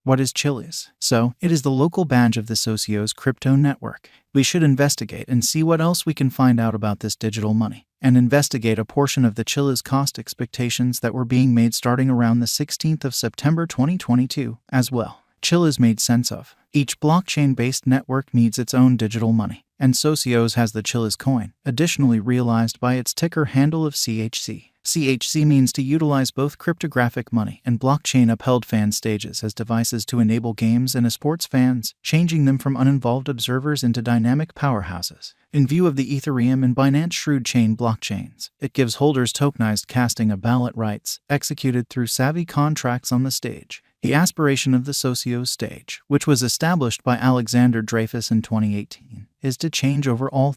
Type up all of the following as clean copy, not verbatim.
What is Chiliz? So, it is the local badge of the Socios crypto network. We should investigate and see what else we can find out about this digital money, and investigate a portion of the Chiliz cost expectations that were being made starting around the 16th of September 2022 as well. Chiliz made sense of. Each blockchain-based network needs its own digital money, and Socios has the Chiliz coin, additionally realized by its ticker handle of CHC. CHC means to utilize both cryptographic money and blockchain-upheld fan stages as devices to enable games and esports fans, changing them from uninvolved observers into dynamic powerhouses. In view of the Ethereum and Binance Shrewd Chain blockchains, it gives holders tokenized casting of ballot rights, executed through savvy contracts on the stage. The aspiration of the Socios stage, which was established by Alexander Dreyfus in 2018, is to change over all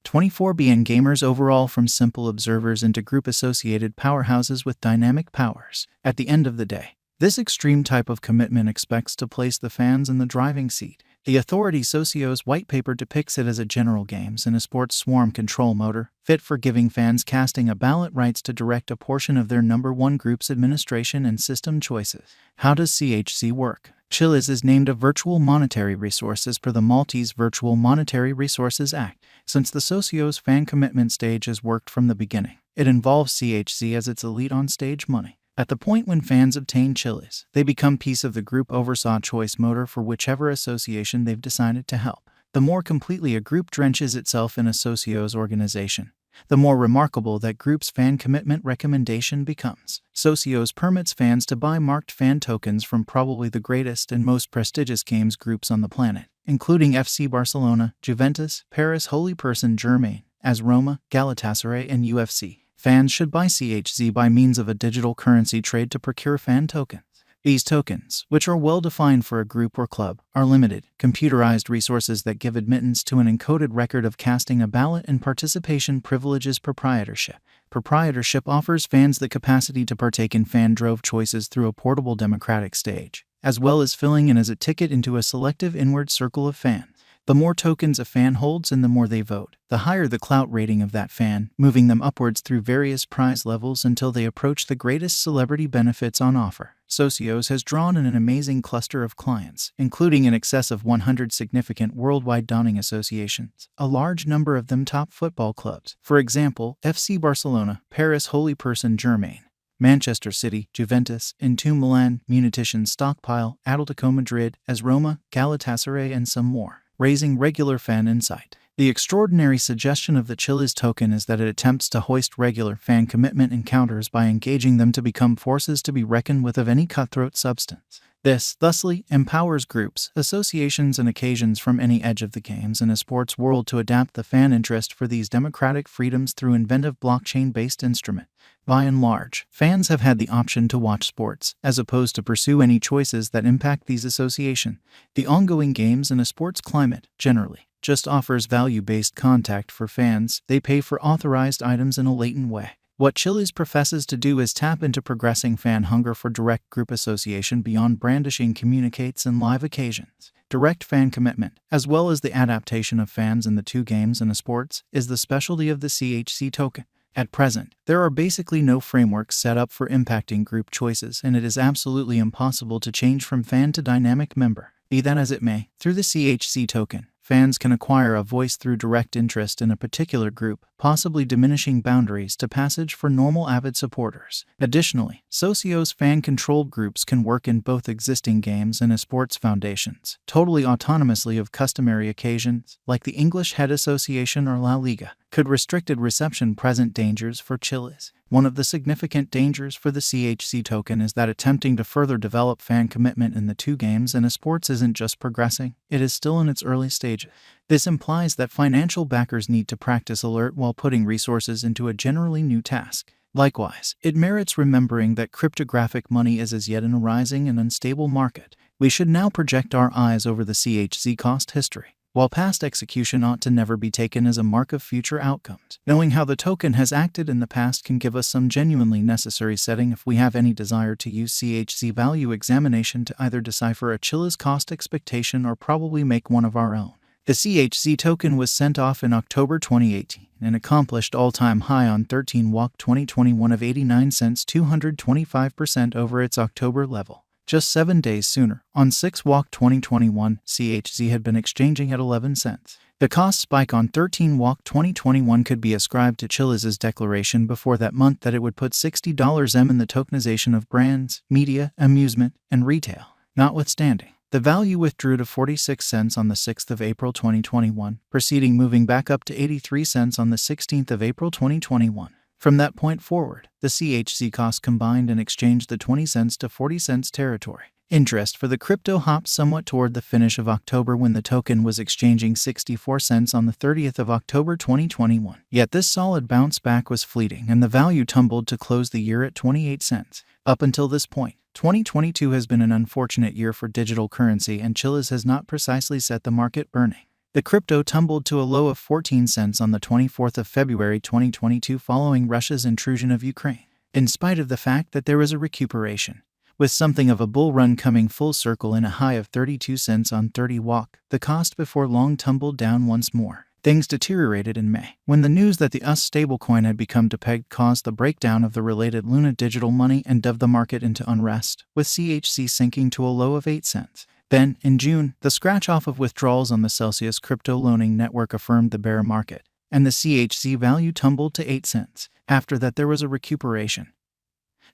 24BN gamers overall from simple observers into group-associated powerhouses with dynamic powers. At the end of the day, this extreme type of commitment expects to place the fans in the driving seat. The Authority Socios white paper depicts it as a general games and esports swarm control motor, fit for giving fans casting a ballot rights to direct a portion of their number one group's administration and system choices. How does CHC work? Chiliz is named a virtual monetary resource as per the Maltese Virtual Monetary Resources Act. Since the Socios fan commitment stage has worked from the beginning, it involves CHC as its elite on-stage money. At the point when fans obtain Chiliz, they become piece of the group oversaw choice motor for whichever association they've decided to help. The more completely a group drenches itself in a Socios organization, the more remarkable that group's fan commitment recommendation becomes. Socios permits fans to buy marked fan tokens from probably the greatest and most prestigious games groups on the planet, including FC Barcelona, Juventus, Paris Holy Person Germain, AS Roma, Galatasaray, and UFC. Fans should buy CHZ by means of a digital currency trade to procure fan tokens. These tokens, which are well defined for a group or club, are limited, computerized resources that give admittance to an encoded record of casting a ballot, and participation privileges proprietorship. Proprietorship offers fans the capacity to partake in fan drove choices through a portable democratic stage, as well as filling in as a ticket into a selective inward circle of fans. The more tokens a fan holds and the more they vote, the higher the clout rating of that fan, moving them upwards through various prize levels until they approach the greatest celebrity benefits on offer. Socios has drawn in an amazing cluster of clients, including in excess of 100 significant worldwide donning associations, a large number of them top football clubs. For example, FC Barcelona, Paris Holy Person Germain, Manchester City, Juventus, Inter Milan, Munition Stockpile, Atletico Madrid, AS Roma, Galatasaray, and some more, raising regular fan insight. The extraordinary suggestion of the Chiliz token is that it attempts to hoist regular fan commitment encounters by engaging them to become forces to be reckoned with of any cutthroat substance. This, thusly, empowers groups, associations, and occasions from any edge of the games and a sports world to adapt the fan interest for these democratic freedoms through inventive blockchain-based instrument. By and large, fans have had the option to watch sports, as opposed to pursue any choices that impact these associations. The ongoing games and a sports climate, generally, just offers value-based contact for fans. They pay for authorized items in a latent way. What Chiliz professes to do is tap into progressing fan hunger for direct group association beyond brandishing communicates and live occasions. Direct fan commitment, as well as the adaptation of fans in the two games and the sports, is the specialty of the CHC token. At present, there are basically no frameworks set up for impacting group choices, and it is absolutely impossible to change from fan to dynamic member. Be that as it may, through the CHC token, fans can acquire a voice through direct interest in a particular group, possibly diminishing boundaries to passage for normal avid supporters. Additionally, Socios fan-controlled groups can work in both existing games and esports foundations, totally autonomously of customary occasions, like the English Head Association or La Liga. Could restricted reception present dangers for Chiliz? One of the significant dangers for the CHC token is that attempting to further develop fan commitment in the two games and esports isn't just progressing, it is still in its early stages. This implies that financial backers need to practice alert while putting resources into a generally new task. Likewise, it merits remembering that cryptographic money is as yet in a rising and unstable market. We should now project our eyes over the CHC cost history. While past execution ought to never be taken as a mark of future outcomes, knowing how the token has acted in the past can give us some genuinely necessary setting if we have any desire to use CHC value examination to either decipher a Chiliz cost expectation or probably make one of our own. The CHC token was sent off in October 2018 and accomplished all-time high on 13 WAC 2021 of 89 cents, 225% over its October level. Just 7 days sooner, on 6/Walk 2021, CHZ had been exchanging at 11 cents. The cost spike on 13/Walk 2021 could be ascribed to Chiliz's declaration before that month that it would put $60 in the tokenization of brands, media, amusement, and retail. Notwithstanding, the value withdrew to 46 cents on the 6th of April 2021, proceeding moving back up to 83 cents on the 16th of April 2021. From that point forward, the CHZ cost combined and exchanged the 20 cents to 40 cents territory. Interest for the crypto hopped somewhat toward the finish of October when the token was exchanging 64 cents on the 30th of October 2021. Yet this solid bounce back was fleeting and the value tumbled to close the year at 28 cents. Up until this point, 2022 has been an unfortunate year for digital currency and Chiliz has not precisely set the market burning. The crypto tumbled to a low of 14 cents on the 24th of February 2022 following Russia's intrusion of Ukraine. In spite of the fact that there was a recuperation, with something of a bull run coming full circle in a high of 32 cents on 30/Walk, the cost before long tumbled down once more. Things deteriorated in May, when the news that the US stablecoin had become pegged caused the breakdown of the related Luna digital money and dove the market into unrest, with CHZ sinking to a low of 8 cents. Then, in June, the scratch-off of withdrawals on the Celsius crypto loaning network affirmed the bear market, and the CHZ value tumbled to 8 cents. After that, there was a recuperation,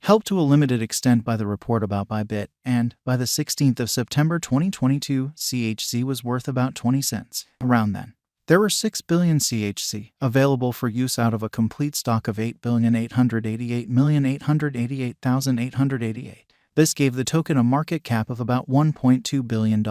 helped to a limited extent by the report about Bybit, and, by the 16th of September 2022, CHZ was worth about 20 cents. Around then, there were 6 billion CHZ available for use out of a complete stock of 8,888,888,888. This gave the token a market cap of about $1.2 billion,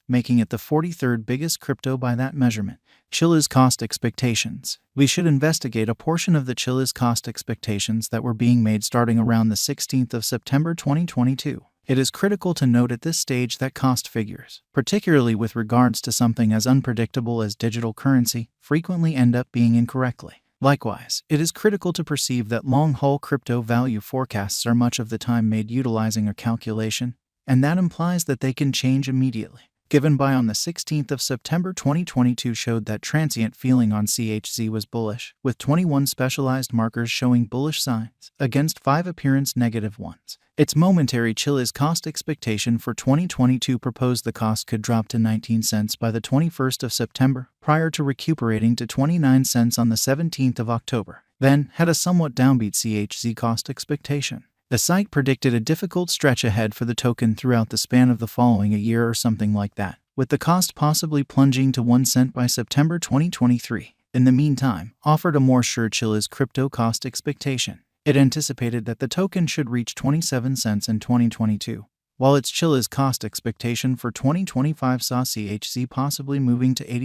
making it the 43rd biggest crypto by that measurement. Chiliz cost expectations. We should investigate a portion of the Chiliz cost expectations that were being made starting around the 16th of September 2022. It is critical to note at this stage that cost figures, particularly with regards to something as unpredictable as digital currency, frequently end up being incorrectly. Likewise, it is critical to perceive that long-haul crypto value forecasts are much of the time made utilizing a calculation, and that implies that they can change immediately. Given by on the 16th of September 2022 showed that transient feeling on CHZ was bullish, with 21 specialized markers showing bullish signs, against 5 appearance negative ones. Its momentary Chiliz cost expectation for 2022 proposed the cost could drop to 19 cents by the 21st of September, prior to recuperating to 29 cents on the 17th of October. Then, had a somewhat downbeat CHZ cost expectation. The site predicted a difficult stretch ahead for the token throughout the span of the following a year or something like that, with the cost possibly plunging to 1 cent by September 2023. In the meantime, offered a more sure Chiliz crypto cost expectation. It anticipated that the token should reach 27 cents in 2022, while its Chiliz cost expectation for 2025 saw CHZ possibly moving to 80